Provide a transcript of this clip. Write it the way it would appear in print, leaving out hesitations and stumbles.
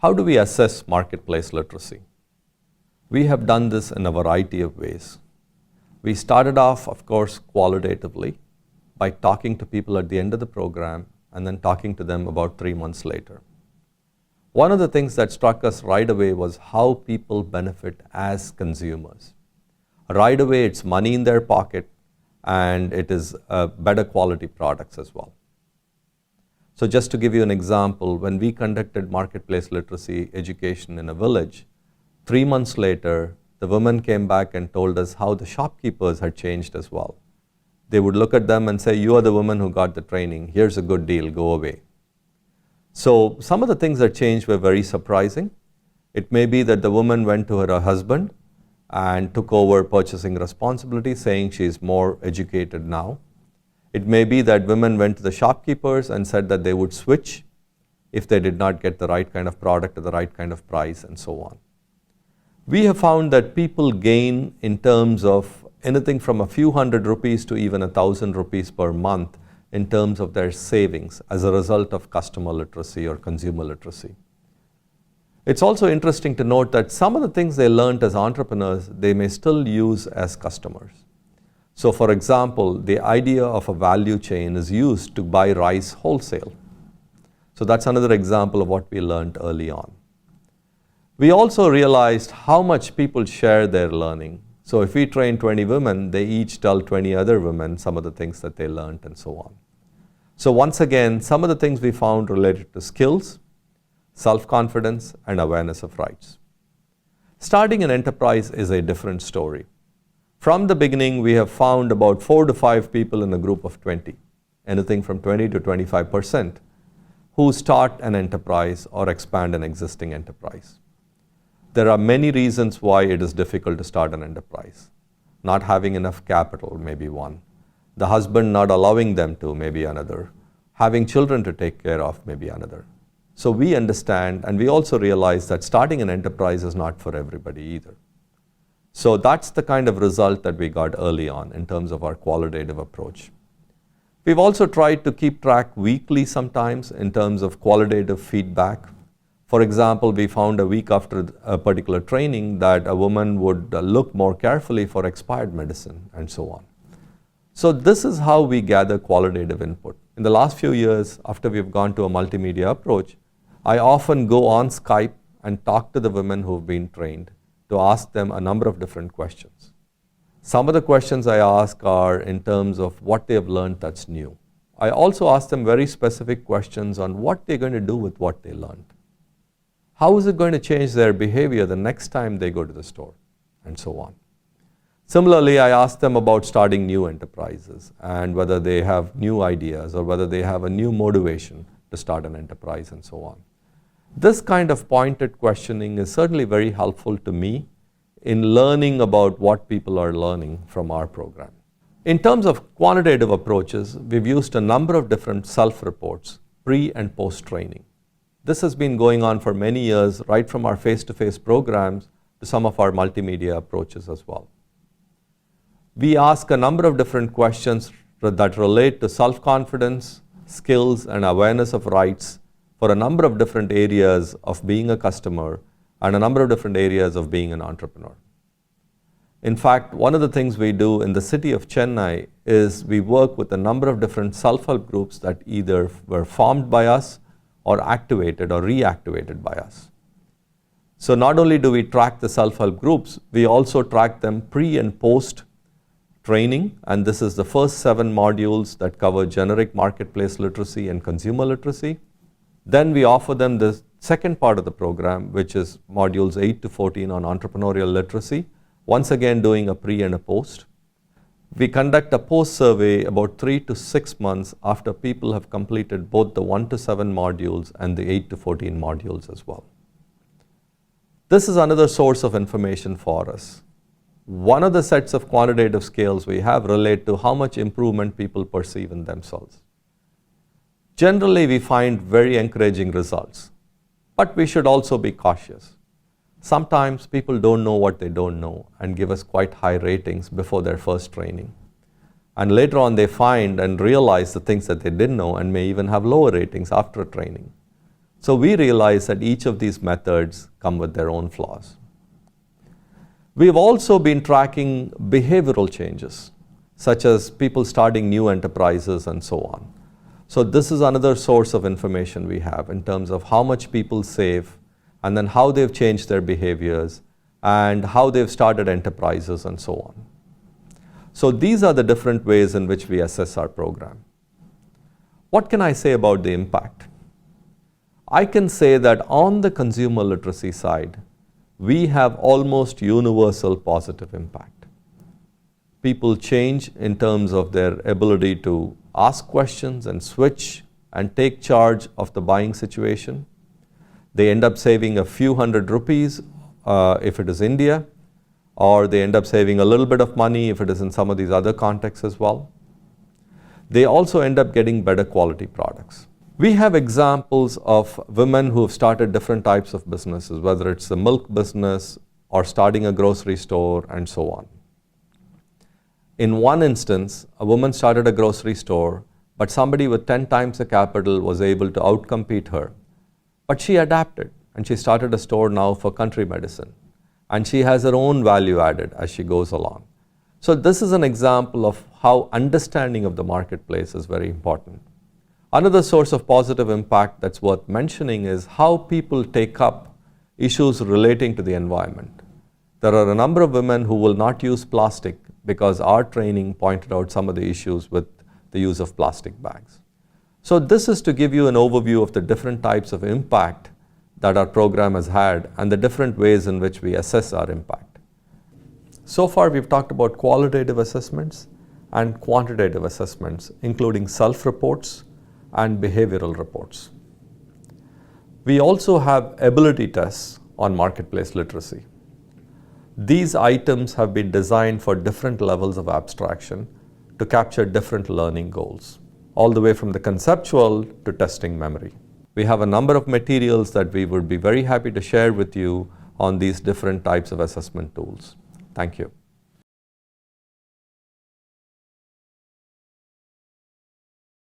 How do we assess marketplace literacy? We have done this in a variety of ways. We started off, of course, qualitatively by talking to people at the end of the program and then talking to them about 3 months later. One of the things that struck us right away was how people benefit as consumers. Right away, it's money in their pocket and it is better quality products as well. So just to give you an example, when we conducted marketplace literacy education in a village, 3 months later, the women came back and told us how the shopkeepers had changed as well. They would look at them and say, "You are the woman who got the training. Here's a good deal. Go away." So some of the things that changed were very surprising. It may be that the woman went to her husband and took over purchasing responsibility, saying she's more educated now. It may be that women went to the shopkeepers and said that they would switch if they did not get the right kind of product at the right kind of price and so on. We have found that people gain in terms of anything from a few hundred rupees to even 1,000 rupees per month in terms of their savings as a result of customer literacy or consumer literacy. It's also interesting to note that some of the things they learned as entrepreneurs, they may still use as customers. So for example, the idea of a value chain is used to buy rice wholesale. So that's another example of what we learned early on. We also realized how much people share their learning. So if we train 20 women, they each tell 20 other women some of the things that they learned and so on. So once again, some of the things we found related to skills, self-confidence, and awareness of rights. Starting an enterprise is a different story. From the beginning, we have found about 4 to 5 people in a group of 20, anything from 20 to 25%, who start an enterprise or expand an existing enterprise. There are many reasons why it is difficult to start an enterprise. Not having enough capital may be one. The husband not allowing them to may be another. Having children to take care of may be another. So we understand and we also realize that starting an enterprise is not for everybody either. So that's the kind of result that we got early on in terms of our qualitative approach. We've also tried to keep track weekly sometimes in terms of qualitative feedback. For example, we found a week after a particular training that a woman would look more carefully for expired medicine and so on. So this is how we gather qualitative input. In the last few years, after we've gone to a multimedia approach, I often go on Skype and talk to the women who've been trained to ask them a number of different questions. Some of the questions I ask are in terms of what they have learned that's new. I also ask them very specific questions on what they're going to do with what they learned. How is it going to change their behavior the next time they go to the store, and so on. Similarly, I ask them about starting new enterprises and whether they have new ideas or whether they have a new motivation to start an enterprise and so on. This kind of pointed questioning is certainly very helpful to me in learning about what people are learning from our program. In terms of quantitative approaches, we've used a number of different self-reports, pre and post-training. This has been going on for many years, right from our face-to-face programs to some of our multimedia approaches as well. We ask a number of different questions that relate to self-confidence, skills, and awareness of rights for a number of different areas of being a customer and a number of different areas of being an entrepreneur. In fact, one of the things we do in the city of Chennai is we work with a number of different self-help groups that either were formed by us or activated or reactivated by us. So not only do we track the self-help groups, we also track them pre and post training, and this is the first 7 modules that cover generic marketplace literacy and consumer literacy. Then we offer them the second part of the program, which is modules 8 to 14 on entrepreneurial literacy, once again doing a pre and a post. We conduct a post survey about 3 to 6 months after people have completed both the 1 to 7 modules and the 8 to 14 modules as well. This is another source of information for us. One of the sets of quantitative scales we have relate to how much improvement people perceive in themselves. Generally, we find very encouraging results, but we should also be cautious. Sometimes people don't know what they don't know and give us quite high ratings before their first training. And later on they find and realize the things that they didn't know and may even have lower ratings after training. So we realize that each of these methods come with their own flaws. We've also been tracking behavioral changes, such as people starting new enterprises and so on. So this is another source of information we have in terms of how much people save, and then how they've changed their behaviors, and how they've started enterprises and so on. So these are the different ways in which we assess our program. What can I say about the impact? I can say that on the consumer literacy side, we have almost universal positive impact. People change in terms of their ability to ask questions and switch and take charge of the buying situation. They end up saving a few hundred rupees if it is India, or they end up saving a little bit of money if it is in some of these other contexts as well. They also end up getting better quality products. We have examples of women who have started different types of businesses, whether it's the milk business or starting a grocery store and so on. In one instance, a woman started a grocery store, but somebody with 10 times the capital was able to outcompete her. But she adapted, and she started a store now for country medicine. And she has her own value added as she goes along. So this is an example of how understanding of the marketplace is very important. Another source of positive impact that's worth mentioning is how people take up issues relating to the environment. There are a number of women who will not use plastic because our training pointed out some of the issues with the use of plastic bags. So this is to give you an overview of the different types of impact that our program has had and the different ways in which we assess our impact. So far we've talked about qualitative assessments and quantitative assessments, including self-reports and behavioral reports. We also have ability tests on marketplace literacy. These items have been designed for different levels of abstraction to capture different learning goals, all the way from the conceptual to testing memory. We have a number of materials that we would be very happy to share with you on these different types of assessment tools. Thank you.